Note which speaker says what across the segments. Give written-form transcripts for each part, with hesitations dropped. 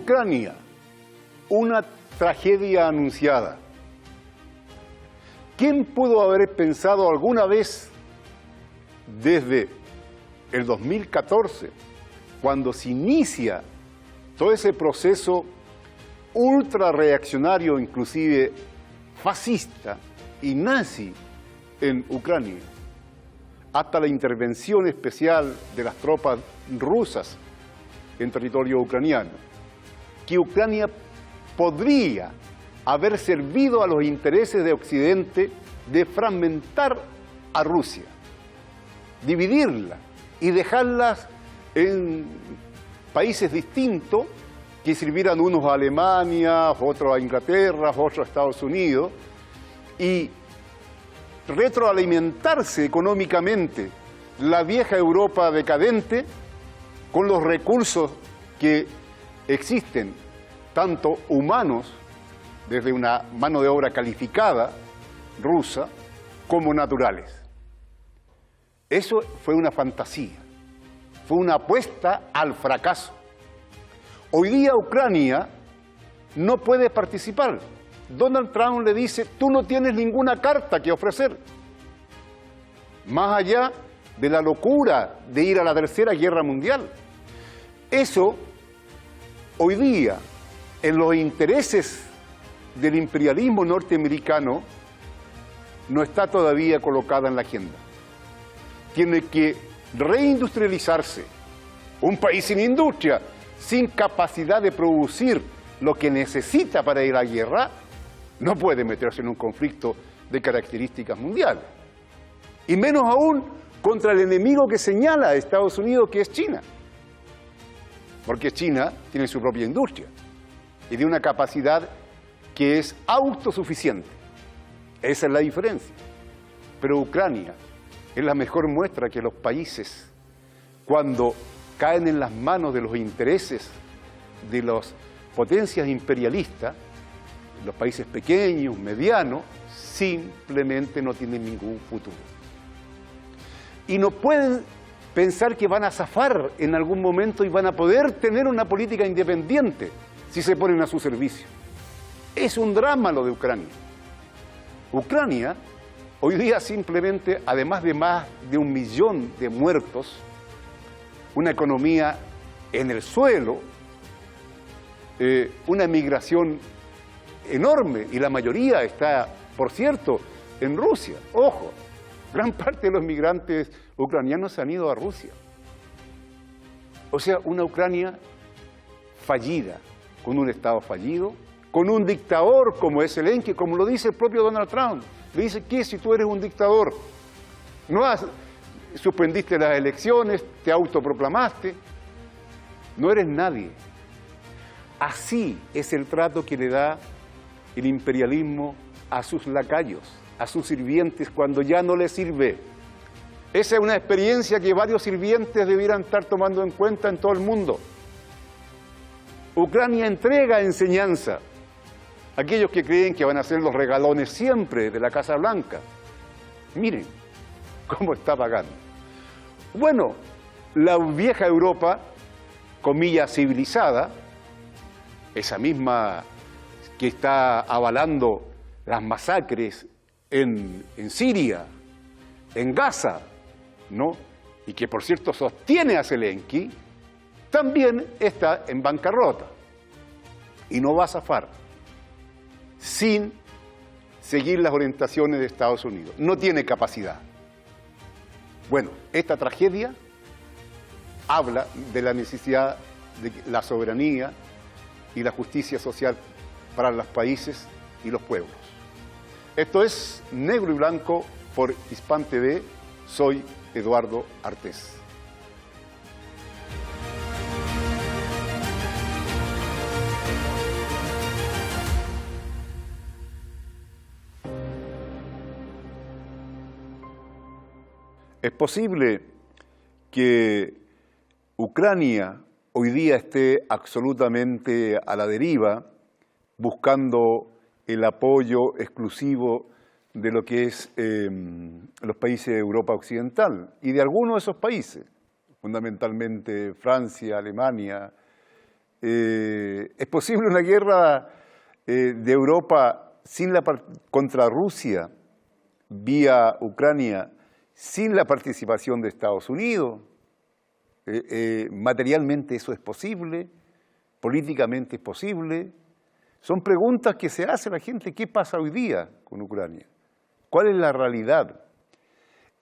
Speaker 1: Ucrania, una tragedia anunciada. ¿Quién pudo haber pensado alguna vez desde el 2014, cuando se inicia todo ese proceso ultra reaccionario, inclusive fascista y nazi en Ucrania, hasta la intervención especial de las tropas rusas en territorio ucraniano, que Ucrania podría haber servido a los intereses de Occidente de fragmentar a Rusia, dividirla y dejarlas en países distintos que sirvieran unos a Alemania, otros a Inglaterra, otros a Estados Unidos, y retroalimentarse económicamente la vieja Europa decadente con los recursos que existen, tanto humanos, desde una mano de obra calificada rusa, como naturales. Eso fue una fantasía, fue una apuesta al fracaso. Hoy día Ucrania no puede participar. Donald Trump le dice, tú no tienes ninguna carta que ofrecer. Más allá de la locura de ir a la Tercera Guerra Mundial. Eso, hoy día, en los intereses del imperialismo norteamericano, no está todavía colocada en la agenda. Tiene que reindustrializarse. Un país sin industria, sin capacidad de producir lo que necesita para ir a la guerra, no puede meterse en un conflicto de características mundiales. Y menos aún contra el enemigo que señala a Estados Unidos, que es China. Porque China tiene su propia industria y de una capacidad que es autosuficiente. Esa es la diferencia. Pero Ucrania es la mejor muestra que los países, cuando caen en las manos de los intereses de las potencias imperialistas, los países pequeños, medianos, simplemente no tienen ningún futuro. Y no pueden pensar que van a zafar en algún momento y van a poder tener una política independiente si se ponen a su servicio. Es un drama lo de Ucrania. Ucrania, hoy día simplemente, además de más de 1 millón de muertos, una economía en el suelo, una migración enorme, y la mayoría está, por cierto, en Rusia. Ojo, gran parte de los migrantes ucranianos se han ido a Rusia. O sea, una Ucrania fallida, con un Estado fallido, con un dictador como es Zelensky, como lo dice el propio Donald Trump. Le dice, ¿qué si tú eres un dictador? No suspendiste las elecciones, te autoproclamaste, no eres nadie. Así es el trato que le da el imperialismo a sus lacayos, a sus sirvientes cuando ya no les sirve. Esa es una experiencia que varios sirvientes debieran estar tomando en cuenta en todo el mundo. Ucrania entrega enseñanza a aquellos que creen que van a ser los regalones siempre de la Casa Blanca. Miren cómo está pagando. Bueno, la vieja Europa, comillas, civilizada, esa misma que está avalando las masacres en Siria, en Gaza, ¿no? Y que por cierto sostiene a Zelensky, también está en bancarrota y no va a zafar sin seguir las orientaciones de Estados Unidos. No tiene capacidad. Bueno, esta tragedia habla de la necesidad de la soberanía y la justicia social para los países y los pueblos. Esto es Negro y Blanco por Hispan TV. Soy Eduardo Artés. Es posible que Ucrania hoy día esté absolutamente a la deriva, buscando el apoyo exclusivo de lo que es los países de Europa Occidental y de algunos de esos países, fundamentalmente Francia, Alemania, ¿Es posible una guerra de Europa contra Rusia vía Ucrania sin la participación de Estados Unidos? ¿Materialmente eso es posible? ¿Políticamente es posible? Son preguntas que se hace la gente. ¿Qué pasa hoy día con Ucrania? ¿Cuál es la realidad?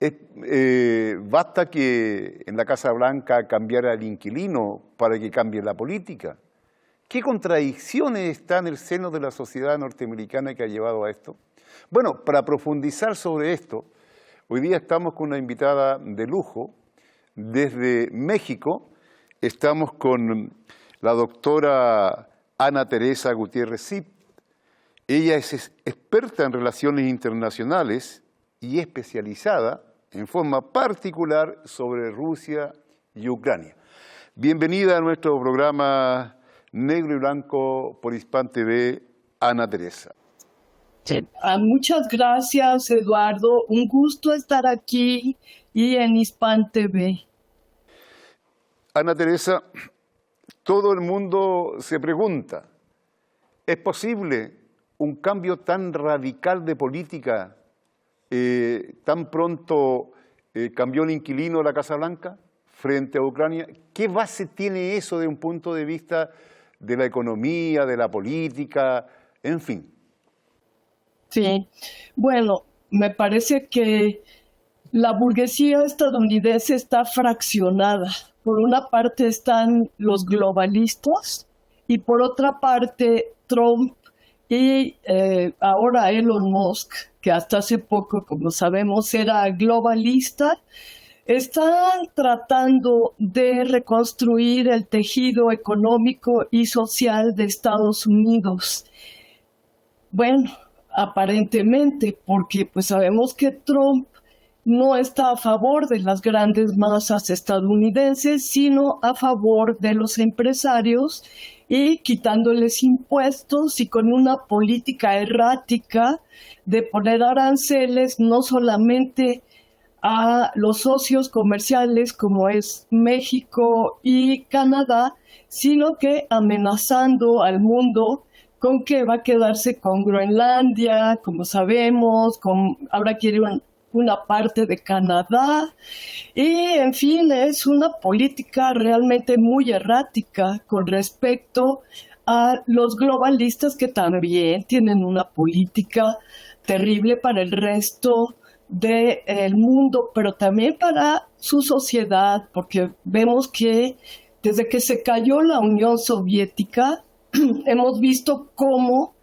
Speaker 1: ¿Basta que en la Casa Blanca cambiara el inquilino para que cambie la política? ¿Qué contradicciones están en el seno de la sociedad norteamericana que ha llevado a esto? Bueno, para profundizar sobre esto, hoy día estamos con una invitada de lujo desde México. Estamos con la doctora Ana Teresa Gutiérrez Cid. Ella es experta en relaciones internacionales y especializada en forma particular sobre Rusia y Ucrania. Bienvenida a nuestro programa Negro y Blanco por Hispan TV, Ana Teresa.
Speaker 2: Muchas gracias, Eduardo. Un gusto estar aquí y en Hispan TV.
Speaker 1: Ana Teresa, todo el mundo se pregunta, ¿es posible un cambio tan radical de política tan pronto cambió el inquilino de la Casa Blanca frente a Ucrania? ¿Qué base tiene eso de un punto de vista de la economía, de la política, en fin?
Speaker 2: Sí, bueno, me parece que la burguesía estadounidense está fraccionada. Por una parte están los globalistas y por otra parte Trump y ahora Elon Musk, que hasta hace poco, como sabemos, era globalista, están tratando de reconstruir el tejido económico y social de Estados Unidos. Bueno, aparentemente, porque pues sabemos que Trump no está a favor de las grandes masas estadounidenses, sino a favor de los empresarios y quitándoles impuestos y con una política errática de poner aranceles no solamente a los socios comerciales como es México y Canadá, sino que amenazando al mundo con que va a quedarse con Groenlandia, como sabemos, ahora quiere una parte de Canadá, y en fin, es una política realmente muy errática con respecto a los globalistas que también tienen una política terrible para el resto del mundo, pero también para su sociedad, porque vemos que desde que se cayó la Unión Soviética, hemos visto cómo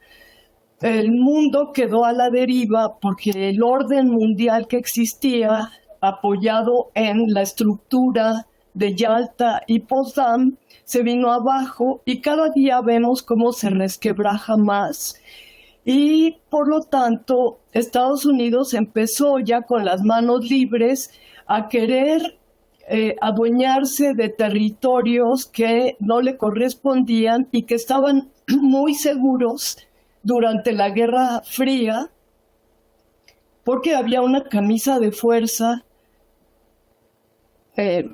Speaker 2: el mundo quedó a la deriva porque el orden mundial que existía, apoyado en la estructura de Yalta y Potsdam, se vino abajo y cada día vemos cómo se resquebraja más. Y por lo tanto, Estados Unidos empezó ya con las manos libres a querer adueñarse de territorios que no le correspondían y que estaban muy seguros durante la Guerra Fría, porque había una camisa de fuerza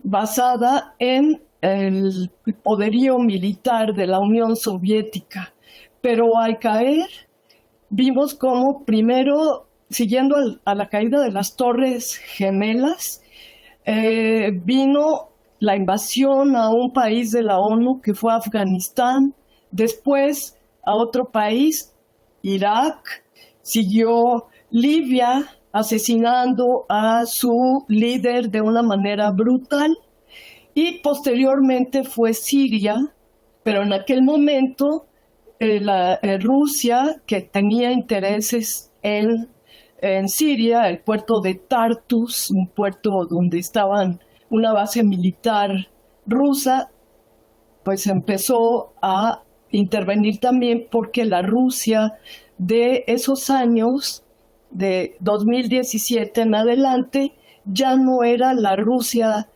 Speaker 2: basada en el poderío militar de la Unión Soviética. Pero al caer, vimos cómo primero, siguiendo a la caída de las Torres Gemelas, vino la invasión a un país de la ONU que fue Afganistán, después a otro país, Irak, siguió Libia asesinando a su líder de una manera brutal y posteriormente fue Siria, pero en aquel momento Rusia, que tenía intereses en Siria, el puerto de Tartus, un puerto donde estaban una base militar rusa, pues empezó a intervenir también porque la Rusia de esos años, de 2017 en adelante, ya no era la Rusia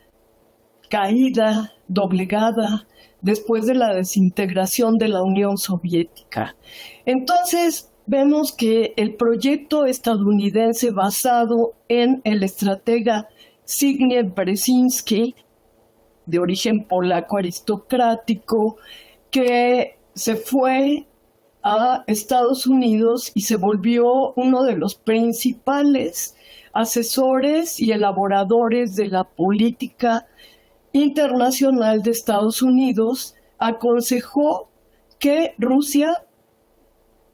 Speaker 2: caída, doblegada, después de la desintegración de la Unión Soviética. Entonces, vemos que el proyecto estadounidense basado en el estratega Zbigniew Brzezinski, de origen polaco aristocrático, que se fue a Estados Unidos y se volvió uno de los principales asesores y elaboradores de la política internacional de Estados Unidos. Aconsejó que Rusia,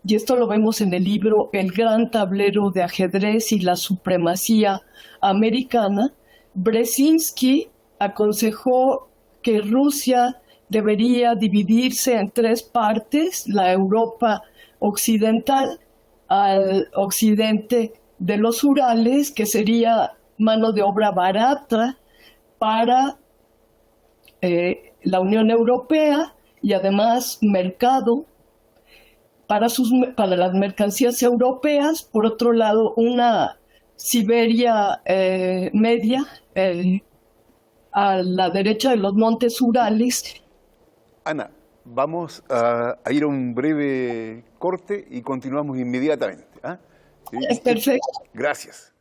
Speaker 2: y esto lo vemos en el libro El gran tablero de ajedrez y la supremacía americana, Brzezinski aconsejó que Rusia debería dividirse en 3 partes: la Europa occidental, al occidente de los Urales, que sería mano de obra barata para la Unión Europea y además mercado para las mercancías europeas. Por otro lado, una Siberia media a la derecha de los montes Urales.
Speaker 1: Ana, vamos a ir a un breve corte y continuamos inmediatamente. ¿Ah?
Speaker 2: Es perfecto.
Speaker 1: Gracias.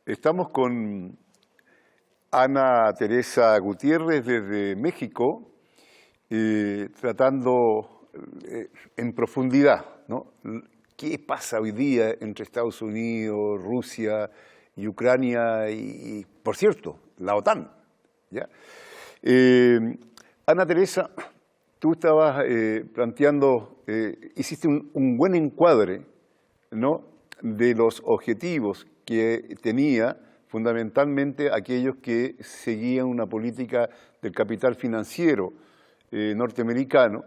Speaker 1: Estamos con Ana Teresa Gutiérrez desde México, tratando en profundidad, ¿no?, qué pasa hoy día entre Estados Unidos, Rusia y Ucrania y por cierto, la OTAN, ¿ya? Ana Teresa, tú estabas planteando, hiciste un buen encuadre, ¿no?, de los objetivos que tenía fundamentalmente aquellos que seguían una política del capital financiero norteamericano,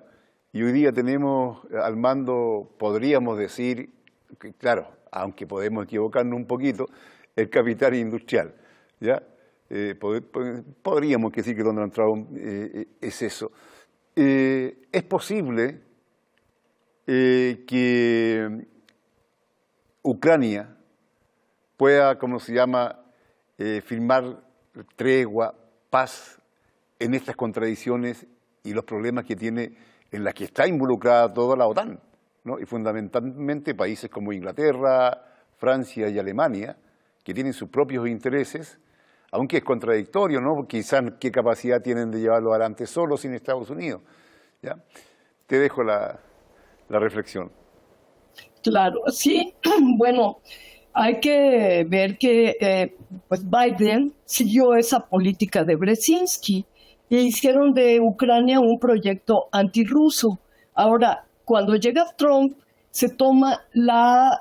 Speaker 1: y hoy día tenemos al mando, podríamos decir, que, claro, aunque podemos equivocarnos un poquito, el capital industrial, ¿ya? Podríamos decir que Donald Trump es eso. Es posible que Ucrania pueda, como se llama, firmar tregua, paz en estas contradicciones y los problemas que tiene, en las que está involucrada toda la OTAN, ¿no?, y fundamentalmente países como Inglaterra, Francia y Alemania, que tienen sus propios intereses, aunque es contradictorio, ¿no?, quizás qué capacidad tienen de llevarlo adelante solo sin Estados Unidos, ¿ya? Te dejo la reflexión.
Speaker 2: Claro, sí, bueno, hay que ver que pues Biden siguió esa política de Brzezinski e hicieron de Ucrania un proyecto antirruso. Ahora, cuando llega Trump, se toma la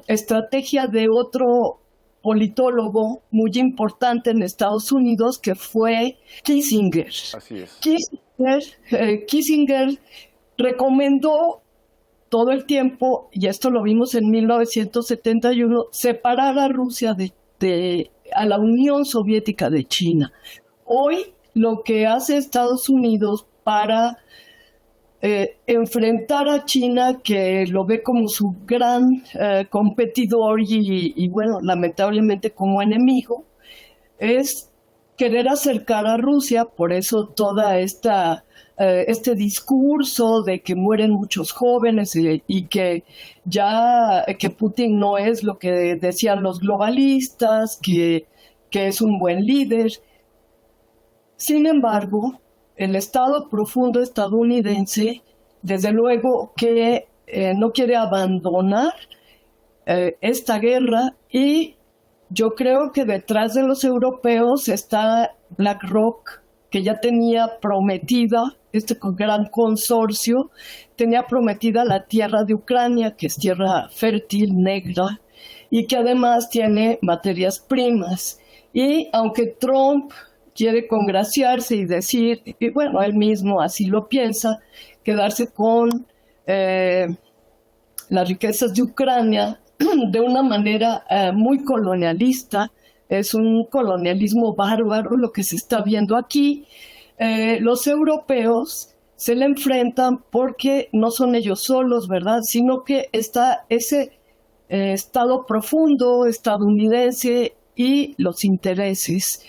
Speaker 2: estrategia de otro politólogo muy importante en Estados Unidos, que fue Kissinger.
Speaker 1: Así es.
Speaker 2: Kissinger recomendó todo el tiempo, y esto lo vimos en 1971, separar a Rusia a la Unión Soviética de China. Hoy lo que hace Estados Unidos para enfrentar a China, que lo ve como su gran competidor y bueno, lamentablemente como enemigo, es querer acercar a Rusia. Por eso toda este discurso de que mueren muchos jóvenes y que Putin no es lo que decían los globalistas, que es un buen líder. Sin embargo, el Estado profundo estadounidense, desde luego que no quiere abandonar esta guerra, y yo creo que detrás de los europeos está BlackRock, que ya tenía prometida, este gran consorcio, tenía prometida la tierra de Ucrania, que es tierra fértil, negra, y que además tiene materias primas. Y aunque Trump quiere congraciarse y decir, y bueno, él mismo así lo piensa, quedarse con las riquezas de Ucrania de una manera muy colonialista. Es un colonialismo bárbaro lo que se está viendo aquí. Los europeos se le enfrentan porque no son ellos solos, ¿verdad? Sino que está ese Estado profundo estadounidense y los intereses.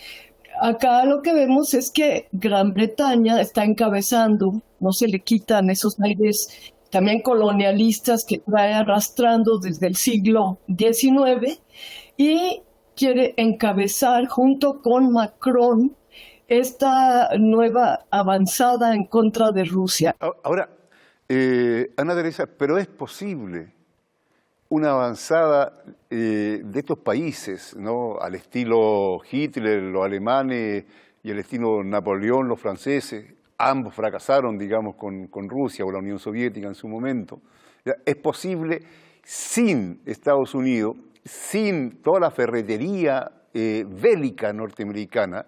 Speaker 2: Acá lo que vemos es que Gran Bretaña está encabezando, no se le quitan esos aires también colonialistas que trae arrastrando desde el siglo XIX, y quiere encabezar junto con Macron esta nueva avanzada en contra de Rusia.
Speaker 1: Ahora, Ana Teresa, pero es posible una avanzada de estos países, ¿no? Al estilo Hitler, los alemanes, y al estilo Napoleón, los franceses. Ambos fracasaron, digamos, con Rusia o la Unión Soviética en su momento. Es posible sin Estados Unidos, sin toda la ferretería bélica norteamericana,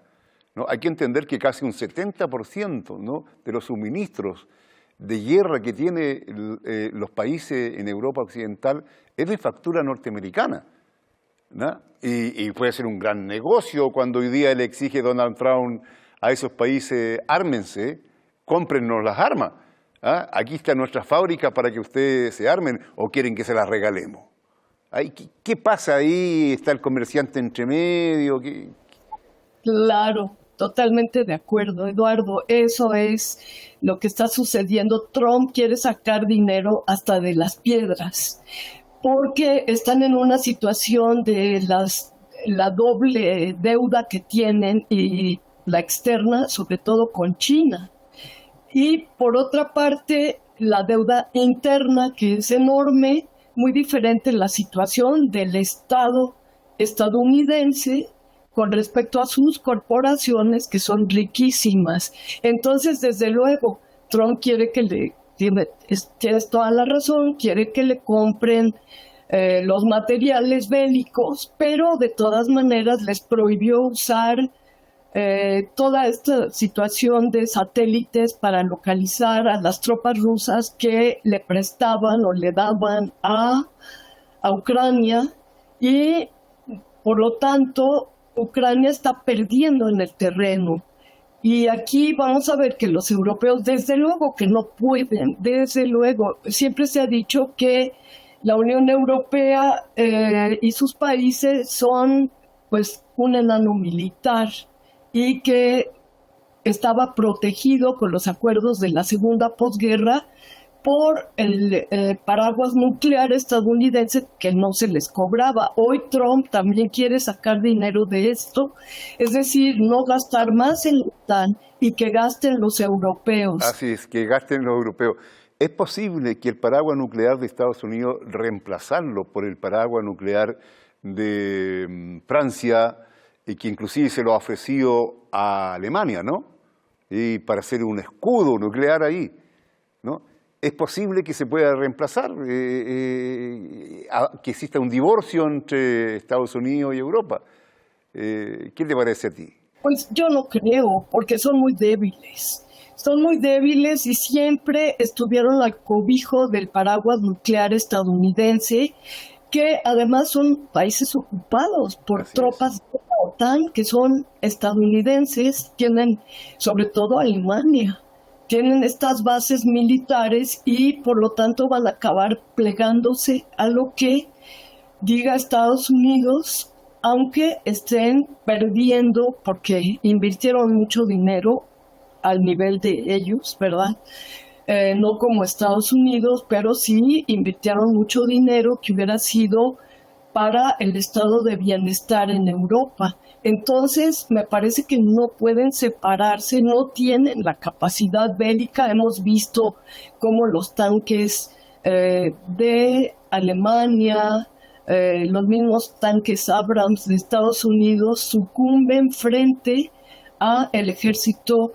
Speaker 1: ¿no? Hay que entender que casi un 70%, ¿no?, de los suministros de guerra que tienen los países en Europa Occidental es de factura norteamericana, ¿no? Y puede ser un gran negocio cuando hoy día le exige Donald Trump a esos países: ármense, cómprennos las armas, ¿ah? Aquí está nuestra fábrica para que ustedes se armen, o quieren que se las regalemos. ¿Qué pasa ahí? ¿Está el comerciante entre medio?
Speaker 2: Claro, totalmente de acuerdo, Eduardo. Eso es lo que está sucediendo. Trump quiere sacar dinero hasta de las piedras, porque están en una situación de la doble deuda que tienen, y la externa, sobre todo con China. Y por otra parte, la deuda interna, que es enorme, muy diferente la situación del Estado estadounidense con respecto a sus corporaciones, que son riquísimas. Entonces, desde luego, Trump quiere tienes toda la razón, quiere que le compren los materiales bélicos, pero de todas maneras les prohibió usar toda esta situación de satélites para localizar a las tropas rusas que le prestaban o le daban a Ucrania, y por lo tanto Ucrania está perdiendo en el terreno. Y aquí vamos a ver que los europeos, desde luego que no pueden, desde luego, siempre se ha dicho que la Unión Europea y sus países son pues un enano militar, y que estaba protegido con los acuerdos de la segunda posguerra por el paraguas nuclear estadounidense, que no se les cobraba. Hoy Trump también quiere sacar dinero de esto, es decir, no gastar más en la OTAN y que gasten los europeos.
Speaker 1: Así es, que gasten los europeos. ¿Es posible que el paraguas nuclear de Estados Unidos reemplazarlo por el paraguas nuclear de Francia, y que inclusive se lo ha ofrecido a Alemania, ¿no? Y para hacer un escudo nuclear ahí, ¿no? ¿Es posible que se pueda reemplazar, que exista un divorcio entre Estados Unidos y Europa? ¿Qué te parece a ti?
Speaker 2: Pues yo no creo, porque son muy débiles. Son muy débiles y siempre estuvieron al cobijo del paraguas nuclear estadounidense, que además son países ocupados por tropas de la OTAN, que son estadounidenses, tienen sobre todo Alemania, tienen estas bases militares, y por lo tanto van a acabar plegándose a lo que diga Estados Unidos, aunque estén perdiendo porque invirtieron mucho dinero al nivel de ellos, ¿verdad? No como Estados Unidos, pero sí invirtieron mucho dinero que hubiera sido para el estado de bienestar en Europa. Entonces, me parece que no pueden separarse, no tienen la capacidad bélica. Hemos visto cómo los tanques de Alemania, los mismos tanques Abrams de Estados Unidos sucumben frente a el ejército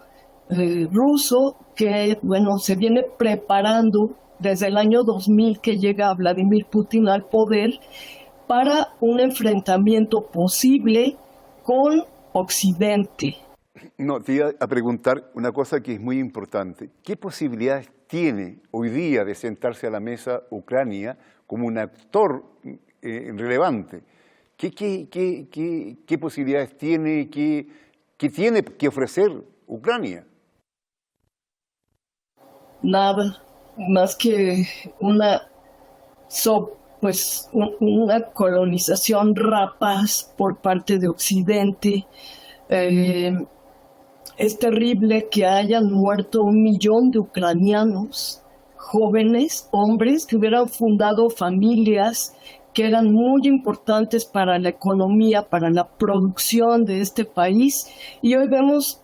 Speaker 2: ruso, que bueno, se viene preparando desde el año 2000 que llega Vladimir Putin al poder para un enfrentamiento posible con Occidente.
Speaker 1: No, te iba a preguntar una cosa que es muy importante. ¿Qué posibilidades tiene hoy día de sentarse a la mesa Ucrania como un actor relevante? ¿Qué posibilidades tiene, qué tiene que ofrecer Ucrania?
Speaker 2: Nada más que una una colonización rapaz por parte de Occidente. Es terrible que hayan muerto 1 millón de ucranianos, jóvenes, hombres que hubieran fundado familias que eran muy importantes para la economía, para la producción de este país. Y hoy vemos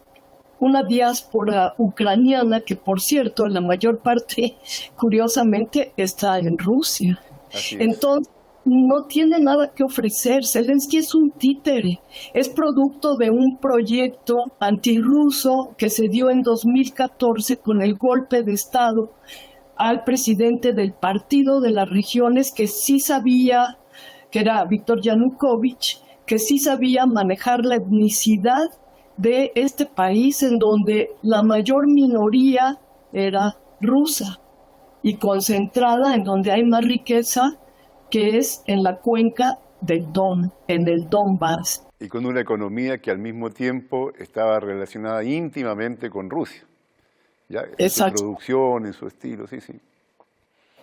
Speaker 2: una diáspora ucraniana que, por cierto, la mayor parte, curiosamente, está en Rusia.
Speaker 1: Así es.
Speaker 2: Entonces, no tiene nada que ofrecer. Zelensky es un títere. Es producto de un proyecto antirruso que se dio en 2014 con el golpe de Estado al presidente del Partido de las Regiones, que sí sabía, que era Víctor Yanukovych, que sí sabía manejar la etnicidad de este país en donde la mayor minoría era rusa y concentrada en donde hay más riqueza, que es en la cuenca del Don, en el Donbass.
Speaker 1: Y con una economía que al mismo tiempo estaba relacionada íntimamente con Rusia, ¿ya? En su producción, en su estilo, sí.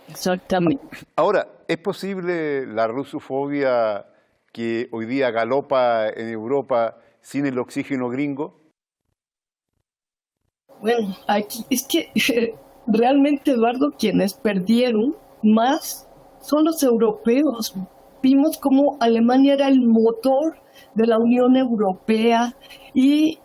Speaker 2: Exactamente.
Speaker 1: Ahora, ¿es posible la rusofobia que hoy día galopa en Europa sin el oxígeno gringo?
Speaker 2: Bueno, aquí es que realmente, Eduardo, quienes perdieron más son los europeos. Vimos cómo Alemania era el motor de la Unión Europea y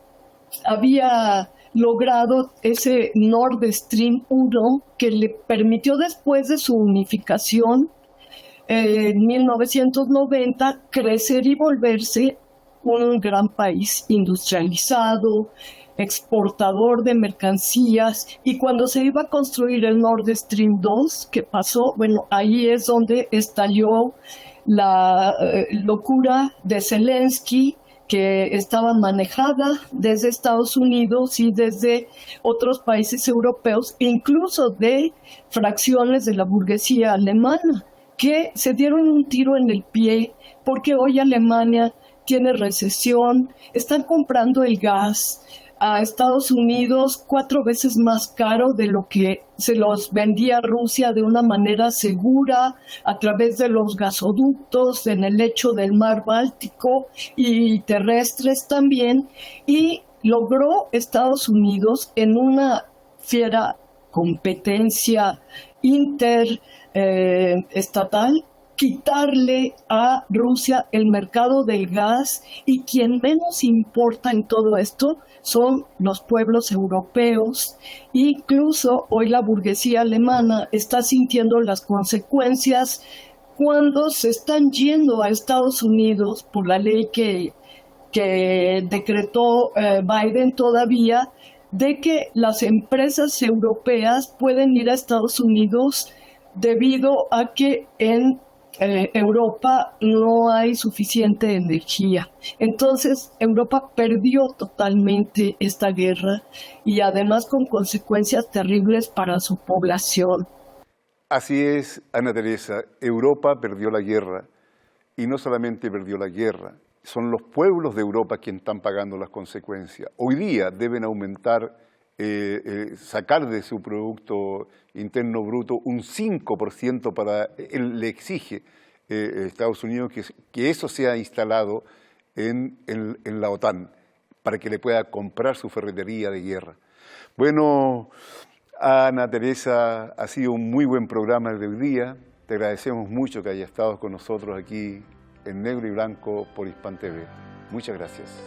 Speaker 2: había logrado ese Nord Stream 1 que le permitió, después de su unificación en 1990, crecer y volverse un gran país industrializado, exportador de mercancías. Y cuando se iba a construir el Nord Stream 2, ¿qué pasó? Bueno, ahí es donde estalló la locura de Zelensky, que estaba manejada desde Estados Unidos y desde otros países europeos, incluso de fracciones de la burguesía alemana, que se dieron un tiro en el pie porque hoy Alemania tiene recesión, están comprando el gas a Estados Unidos 4 veces más caro de lo que se los vendía Rusia de una manera segura a través de los gasoductos en el lecho del mar Báltico y terrestres también, y logró Estados Unidos en una fiera competencia interestatal quitarle a Rusia el mercado del gas, y quien menos importa en todo esto son los pueblos europeos. Incluso hoy la burguesía alemana está sintiendo las consecuencias cuando se están yendo a Estados Unidos por la ley que decretó Biden todavía, de que las empresas europeas pueden ir a Estados Unidos debido a que en Europa no hay suficiente energía. Entonces Europa perdió totalmente esta guerra, y además con consecuencias terribles para su población.
Speaker 1: Así es, Ana Teresa, Europa perdió la guerra, y no solamente perdió la guerra, son los pueblos de Europa quienes están pagando las consecuencias. Hoy día deben aumentar, sacar de su Producto Interno Bruto un 5% le exige Estados Unidos que eso sea instalado en la OTAN para que le pueda comprar su ferretería de guerra. Bueno, Ana Teresa, ha sido un muy buen programa el de hoy día. Te agradecemos mucho que hayas estado con nosotros aquí en Negro y Blanco por Hispan TV. Muchas gracias.